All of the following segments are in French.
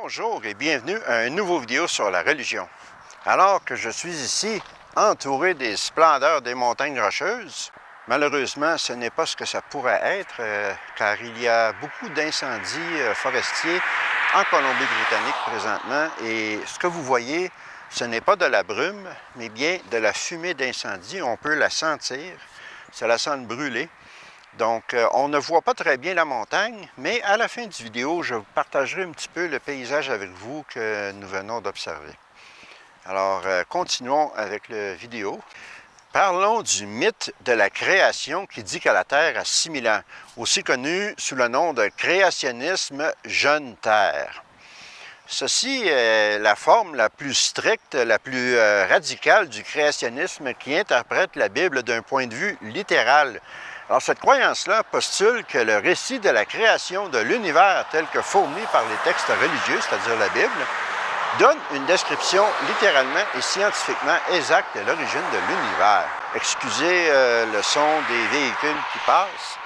Bonjour et bienvenue à une nouvelle vidéo sur la religion. Alors que je suis ici, entouré des splendeurs des montagnes rocheuses, malheureusement, ce n'est pas ce que ça pourrait être, car il y a beaucoup d'incendies forestiers en Colombie-Britannique présentement. Et ce que vous voyez, ce n'est pas de la brume, mais bien de la fumée d'incendie. On peut la sentir, ça la sent brûler. Donc, on ne voit pas très bien la montagne, mais à la fin du vidéo, je vous partagerai un petit peu le paysage avec vous que nous venons d'observer. Alors, continuons avec la vidéo. Parlons du mythe de la création qui dit que la Terre a 6000 ans, aussi connu sous le nom de créationnisme jeune Terre. Ceci est la forme la plus stricte, la plus radicale du créationnisme qui interprète la Bible d'un point de vue littéral. Alors, cette croyance-là postule que le récit de la création de l'univers tel que fourni par les textes religieux, c'est-à-dire la Bible, donne une description littéralement et scientifiquement exacte de l'origine de l'univers. Excusez le son des véhicules qui passent.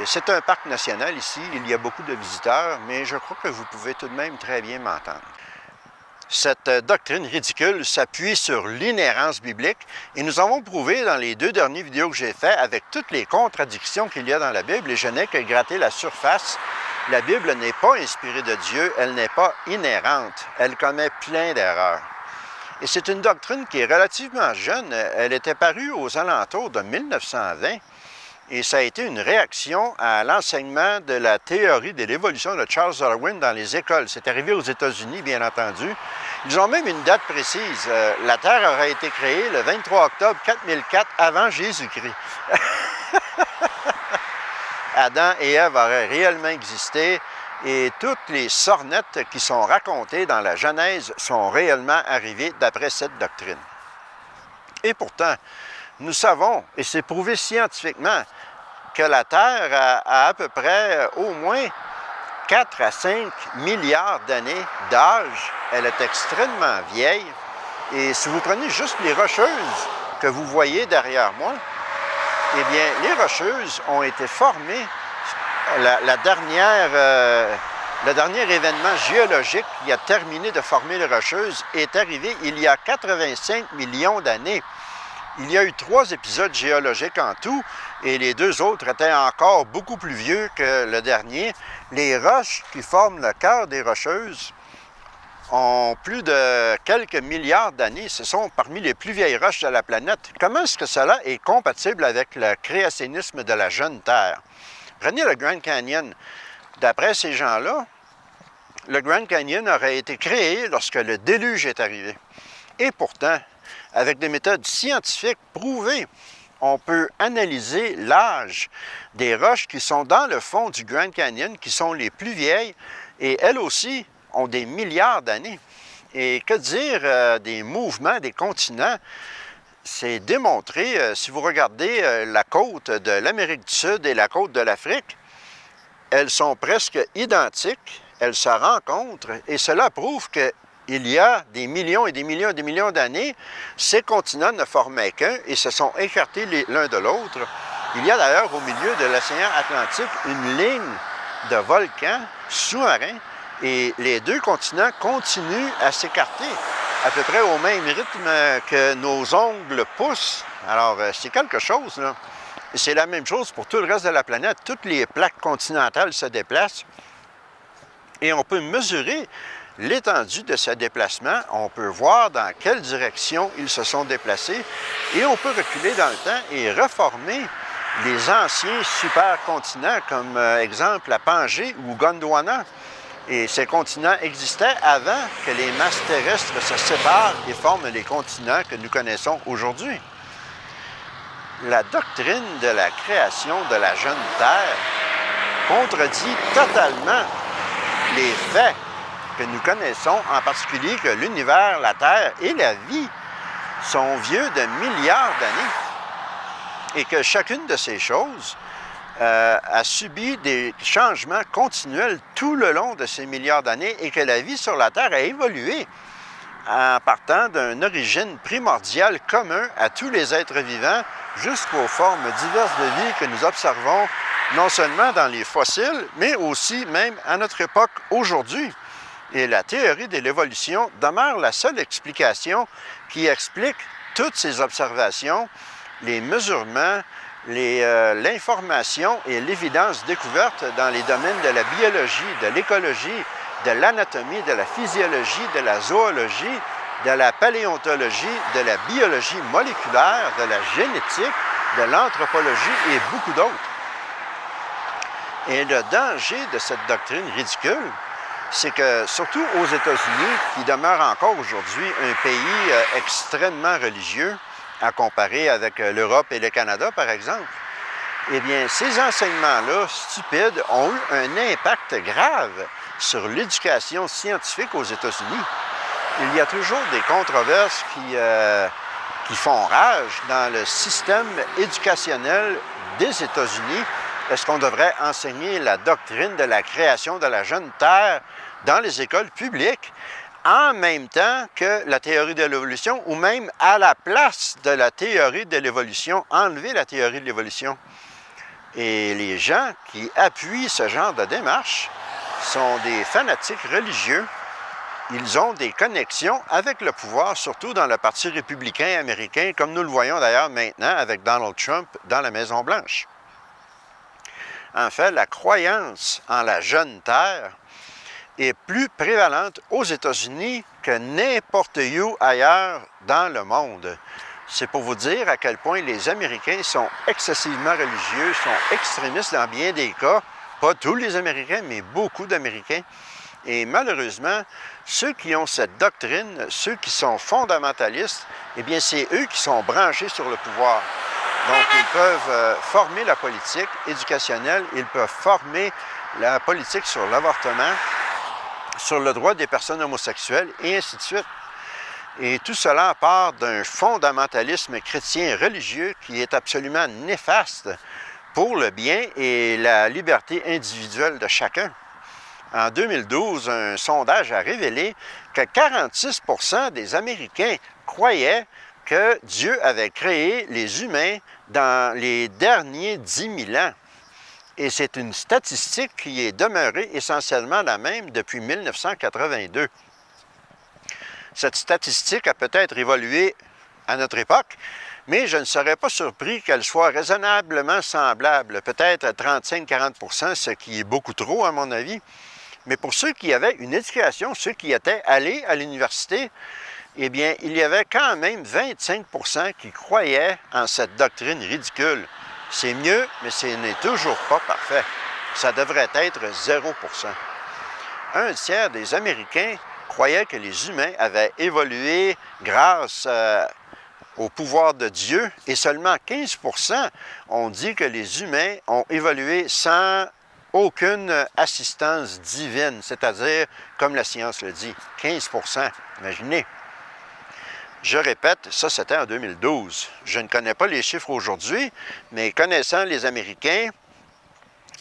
C'est un parc national ici, il y a beaucoup de visiteurs, mais je crois que vous pouvez tout de même très bien m'entendre. Cette doctrine ridicule s'appuie sur l'inhérence biblique et nous avons prouvé dans les 2 dernières vidéos que j'ai faites avec toutes les contradictions qu'il y a dans la Bible, et je n'ai que gratté la surface. La Bible n'est pas inspirée de Dieu, elle n'est pas inhérente, elle commet plein d'erreurs. Et c'est une doctrine qui est relativement jeune, elle était parue aux alentours de 1920. Et ça a été une réaction à l'enseignement de la théorie de l'évolution de Charles Darwin dans les écoles. C'est arrivé aux États-Unis, bien entendu. Ils ont même une date précise. La Terre aurait été créée le 23 octobre 4004 avant Jésus-Christ. Adam et Ève auraient réellement existé et toutes les sornettes qui sont racontées dans la Genèse sont réellement arrivées d'après cette doctrine. Et pourtant, nous savons, et c'est prouvé scientifiquement, que la Terre a à peu près au moins 4 à 5 milliards d'années d'âge. Elle est extrêmement vieille. Et si vous prenez juste les rocheuses que vous voyez derrière moi, eh bien, les rocheuses ont été formées. Le dernier événement géologique qui a terminé de former les rocheuses est arrivé il y a 85 millions d'années. Il y a eu 3 épisodes géologiques en tout, et les 2 autres étaient encore beaucoup plus vieux que le dernier. Les roches qui forment le cœur des rocheuses ont plus de quelques milliards d'années. Ce sont parmi les plus vieilles roches de la planète. Comment est-ce que cela est compatible avec le créationnisme de la jeune Terre? Prenez le Grand Canyon. D'après ces gens-là, le Grand Canyon aurait été créé lorsque le déluge est arrivé. Et pourtant, avec des méthodes scientifiques prouvées, on peut analyser l'âge des roches qui sont dans le fond du Grand Canyon, qui sont les plus vieilles, et elles aussi ont des milliards d'années. Et que dire des mouvements des continents? C'est démontré, si vous regardez la côte de l'Amérique du Sud et la côte de l'Afrique, elles sont presque identiques, elles se rencontrent, et cela prouve que il y a des millions et des millions et des millions d'années, ces continents ne formaient qu'un et se sont écartés l'un de l'autre. Il y a d'ailleurs au milieu de l'océan Atlantique une ligne de volcans sous-marins et les 2 continents continuent à s'écarter à peu près au même rythme que nos ongles poussent. Alors, c'est quelque chose, là. Et c'est la même chose pour tout le reste de la planète. Toutes les plaques continentales se déplacent et on peut mesurer l'étendue de ce déplacement, on peut voir dans quelle direction ils se sont déplacés et on peut reculer dans le temps et reformer les anciens supercontinents comme exemple la Pangée ou Gondwana. Et ces continents existaient avant que les masses terrestres se séparent et forment les continents que nous connaissons aujourd'hui. La doctrine de la création de la jeune Terre contredit totalement les faits que nous connaissons, en particulier que l'univers, la Terre et la vie sont vieux de milliards d'années et que chacune de ces choses a subi des changements continuels tout le long de ces milliards d'années et que la vie sur la Terre a évolué en partant d'une origine primordiale commune à tous les êtres vivants jusqu'aux formes diverses de vie que nous observons non seulement dans les fossiles, mais aussi même à notre époque aujourd'hui. Et la théorie de l'évolution demeure la seule explication qui explique toutes ces observations, les mesurements, l'information et l'évidence découverte dans les domaines de la biologie, de l'écologie, de l'anatomie, de la physiologie, de la zoologie, de la paléontologie, de la biologie moléculaire, de la génétique, de l'anthropologie et beaucoup d'autres. Et le danger de cette doctrine ridicule, c'est que, surtout aux États-Unis, qui demeurent encore aujourd'hui un pays extrêmement religieux, à comparer avec l'Europe et le Canada, par exemple, eh bien, ces enseignements-là, stupides, ont eu un impact grave sur l'éducation scientifique aux États-Unis. Il y a toujours des controverses qui font rage dans le système éducationnel des États-Unis. Est-ce qu'on devrait enseigner la doctrine de la création de la jeune Terre dans les écoles publiques en même temps que la théorie de l'évolution ou même à la place de la théorie de l'évolution, enlever la théorie de l'évolution? Et les gens qui appuient ce genre de démarche sont des fanatiques religieux. Ils ont des connexions avec le pouvoir, surtout dans le Parti républicain américain, comme nous le voyons d'ailleurs maintenant avec Donald Trump dans la Maison-Blanche. En fait, la croyance en la jeune Terre est plus prévalente aux États-Unis que n'importe où ailleurs dans le monde. C'est pour vous dire à quel point les Américains sont excessivement religieux, sont extrémistes dans bien des cas. Pas tous les Américains, mais beaucoup d'Américains. Et malheureusement, ceux qui ont cette doctrine, ceux qui sont fondamentalistes, eh bien, c'est eux qui sont branchés sur le pouvoir. Donc, ils peuvent former la politique éducationnelle, ils peuvent former la politique sur l'avortement, sur le droit des personnes homosexuelles, et ainsi de suite. Et tout cela part d'un fondamentalisme chrétien religieux qui est absolument néfaste pour le bien et la liberté individuelle de chacun. En 2012, un sondage a révélé que 46 % des Américains croyaient que Dieu avait créé les humains dans les derniers 10 000 ans. Et c'est une statistique qui est demeurée essentiellement la même depuis 1982. Cette statistique a peut-être évolué à notre époque, mais je ne serais pas surpris qu'elle soit raisonnablement semblable, peut-être à 35-40 %, ce qui est beaucoup trop à mon avis. Mais pour ceux qui avaient une éducation, ceux qui étaient allés à l'université, eh bien, il y avait quand même 25 % qui croyaient en cette doctrine ridicule. C'est mieux, mais ce n'est toujours pas parfait. Ça devrait être 0 %. Un tiers des Américains croyaient que les humains avaient évolué grâce au pouvoir de Dieu et seulement 15 % ont dit que les humains ont évolué sans aucune assistance divine, c'est-à-dire, comme la science le dit, 15 %. Imaginez. Je répète, ça c'était en 2012. Je ne connais pas les chiffres aujourd'hui, mais connaissant les Américains,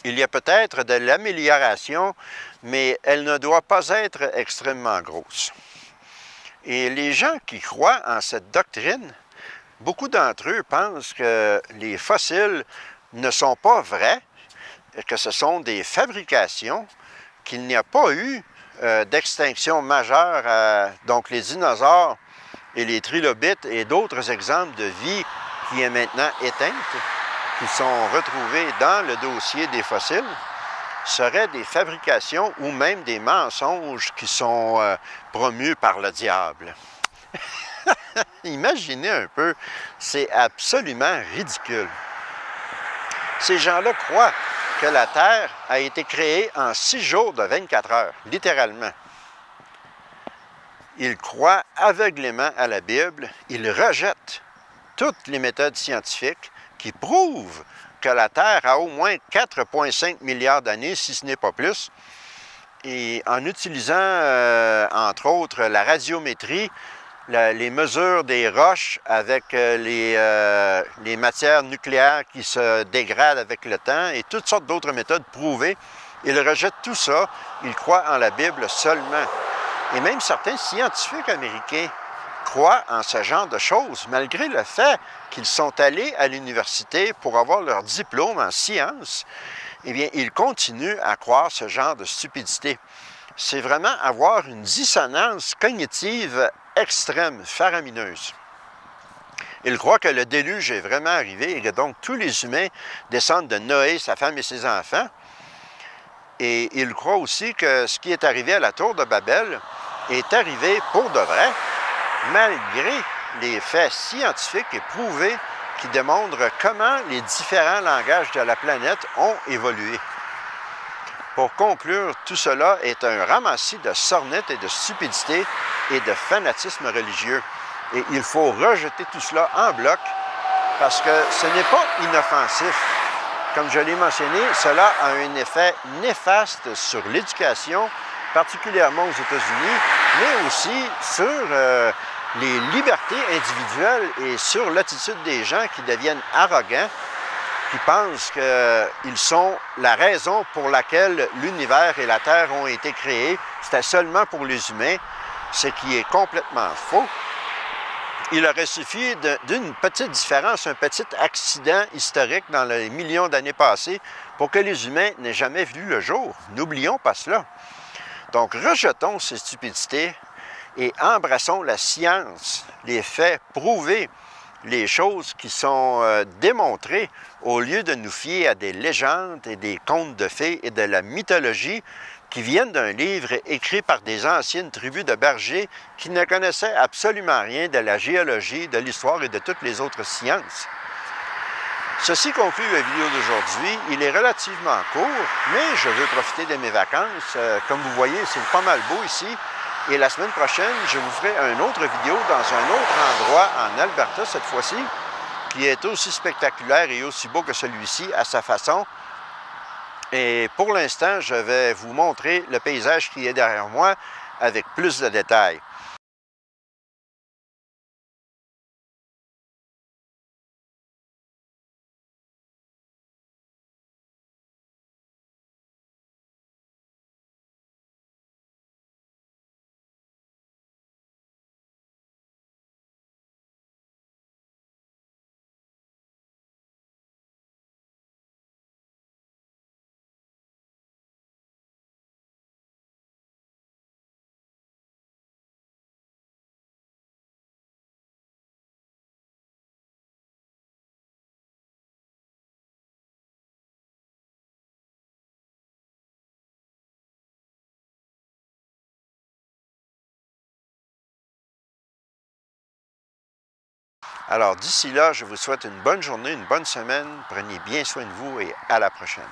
il y a peut-être de l'amélioration, mais elle ne doit pas être extrêmement grosse. Et les gens qui croient en cette doctrine, beaucoup d'entre eux pensent que les fossiles ne sont pas vrais, que ce sont des fabrications, qu'il n'y a pas eu d'extinction majeure, donc les dinosaures et les trilobites et d'autres exemples de vie qui est maintenant éteinte, qui sont retrouvés dans le dossier des fossiles, seraient des fabrications ou même des mensonges qui sont promus par le diable. Imaginez un peu, c'est absolument ridicule. Ces gens-là croient que la Terre a été créée en 6 jours de 24 heures, littéralement. Ils croient aveuglément à la Bible, ils rejettent toutes les méthodes scientifiques qui prouvent que la Terre a au moins 4,5 milliards d'années, si ce n'est pas plus. Et en utilisant, entre autres, la radiométrie, les mesures des roches avec les matières nucléaires qui se dégradent avec le temps et toutes sortes d'autres méthodes prouvées, ils rejettent tout ça, ils croient en la Bible seulement. Et même certains scientifiques américains croient en ce genre de choses, malgré le fait qu'ils sont allés à l'université pour avoir leur diplôme en sciences, eh bien, ils continuent à croire ce genre de stupidité. c'est vraiment avoir une dissonance cognitive extrême, faramineuse. Il croit que le déluge est vraiment arrivé et que donc tous les humains descendent de Noé, sa femme et ses enfants. Et il croit aussi que ce qui est arrivé à la tour de Babel est arrivé pour de vrai, malgré les faits scientifiques et prouvés qui démontrent comment les différents langages de la planète ont évolué. Pour conclure, tout cela est un ramassis de sornettes et de stupidité et de fanatisme religieux. Et il faut rejeter tout cela en bloc parce que ce n'est pas inoffensif. Comme je l'ai mentionné, cela a un effet néfaste sur l'éducation, particulièrement aux États-Unis, mais aussi sur les libertés individuelles et sur l'attitude des gens qui deviennent arrogants, qui pensent qu'ils sont la raison pour laquelle l'univers et la Terre ont été créés. C'était seulement pour les humains, ce qui est complètement faux. Il aurait suffi d'une petite différence, un petit accident historique dans les millions d'années passées pour que les humains n'aient jamais vu le jour. N'oublions pas cela. Donc, rejetons ces stupidités et embrassons la science, les faits prouvés, les choses qui sont démontrées, au lieu de nous fier à des légendes et des contes de fées et de la mythologie qui viennent d'un livre écrit par des anciennes tribus de bergers qui ne connaissaient absolument rien de la géologie, de l'histoire et de toutes les autres sciences. Ceci conclut la vidéo d'aujourd'hui. Il est relativement court, mais je veux profiter de mes vacances. Comme vous voyez, c'est pas mal beau ici. Et la semaine prochaine, je vous ferai une autre vidéo dans un autre endroit en Alberta cette fois-ci, qui est aussi spectaculaire et aussi beau que celui-ci à sa façon. Et pour l'instant, je vais vous montrer le paysage qui est derrière moi avec plus de détails. Alors d'ici là, je vous souhaite une bonne journée, une bonne semaine. Prenez bien soin de vous et à la prochaine.